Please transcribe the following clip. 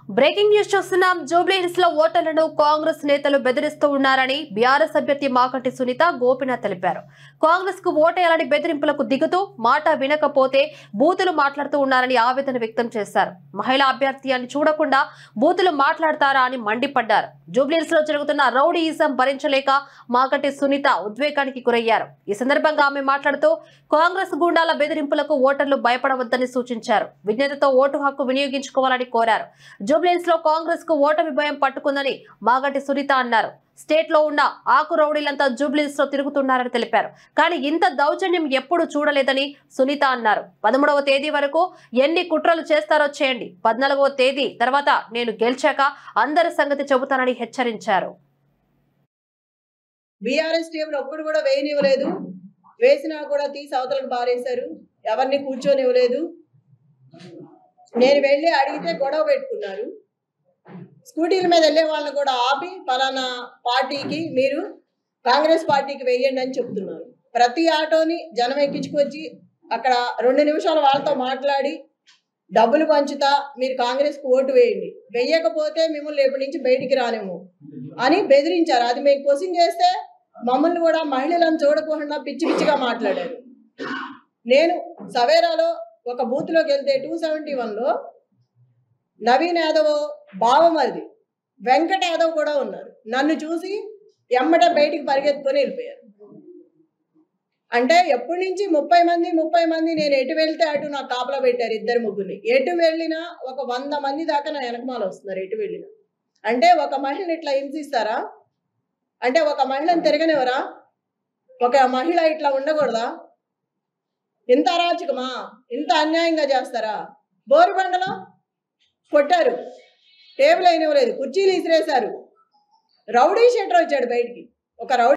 Breaking news చూస్తున్నాం. జూబ్లీహిల్స్ లో ఓటర్లను కాంగ్రెస్ నేతలు బెదిరిస్తూ ఉన్నారని బీఆర్ఎస్ అభ్యర్థి మాకంటి సునీత గోపినాథ్ తెలిపారు. కాంగ్రెస్ కు ఓటేయాలని బెదిరింపులకు దిగుతూ మాట వినకపోతే బూతులు మాట్లాడుతూ ఉన్నారని ఆవేదన వ్యక్తం చేశారు. మహిళా అభ్యర్థి అని చూడకుండా బూతులు మాట్లాడతారా అని మండిపడ్డారు. జూబ్లీహిల్స్ లో జరుగుతున్న రౌడీయిజం భరించలేక మాకంటి సునీత ఉద్వేగానికి గురయ్యారు. ఈ సందర్భంగా ఆమె మాట్లాడుతూ కాంగ్రెస్ గుండాల బెదిరింపులకు ఓటర్లు భయపడవద్దని సూచించారు. విజ్ఞతతో ఓటు హక్కు వినియోగించుకోవాలని కోరారు. జూబ్లీహిల్స్ లో కాంగ్రెస్ కు ఓటమి భయం పట్టుకుందని మాగంటి సునీత అన్నారు. స్టేట్ లో ఉన్న ఆకు రౌడీలంతా జూబ్లీహిల్స్ లో తిరుగుతున్నారని తెలిపారు. కానీ ఇంత దౌర్జన్యం ఎప్పుడు చూడలేదని సునీత అన్నారు. 13వ తేదీ వరకు ఎన్ని కుట్రలు చేస్తారో చేయండి. 14వ తేదీ తర్వాత నేను గెలిచాక అందరి సంగతి చెబుతానని హెచ్చరించారు. బీఆర్ఎస్ టీం ఒక్కడు కూడా వేయనివ్వలేదు. వేసినా కూడా తీసి అవతలకు బారేశారు. ఎవరిని కూర్చొనివ్వలేదు. నేను వెళ్ళి అడిగితే గొడవ పెట్టుకున్నారు. స్కూటీల మీద వెళ్ళే వాళ్ళని కూడా ఆపి పలానా పార్టీకి మీరు కాంగ్రెస్ పార్టీకి వేయండి అని చెప్తున్నారు. ప్రతి ఆటోని జనం ఎక్కించుకొచ్చి అక్కడ 2 నిమిషాలు వాళ్ళతో మాట్లాడి డబ్బులు పంచుతా మీరు కాంగ్రెస్కి ఓటు వేయండి, వేయకపోతే మిమ్మల్ని రేపటి నుంచి బయటికి రానేమో అని బెదిరించారు. అది మేము క్వశ్చన్ చేస్తే మమ్మల్ని కూడా మహిళలను చూడకుండా పిచ్చి పిచ్చిగా మాట్లాడారు. నేను సవేరాలో ఒక బూత్లోకి వెళ్తే 271లో నవీన్ యాదవ్ బావమరిది వెంకట యాదవ్ కూడా ఉన్నారు. నన్ను చూసి ఎమ్మటే బయటికి పరిగెత్తుకొని వెళ్ళిపోయారు. అంటే ఎప్పటి నుంచి 30 మంది నేను ఎటు వెళ్తే అటు నాకు కాపలా పెట్టారు. 2-3 ఎటు వెళ్ళినా ఒక 100 మంది దాకా నా వెనకమాల వస్తున్నారు. ఎటు వెళ్ళినా అంటే ఒక మహిళని ఇట్లా హింసిస్తారా? అంటే ఒక మహిళను తిరగనివరా? ఒక మహిళ ఇట్లా ఉండకూడదా? ఇంత అరాచకమా? ఇంత అన్యాయంగా చేస్తారా? బోరుబండలో కొట్టారు, టేబుల్ అయినవ్వలేదు, కుర్చీలు ఇసిరేశారు. రౌడీ షీటర్ వచ్చాడు బయటికి. ఒక రౌడీ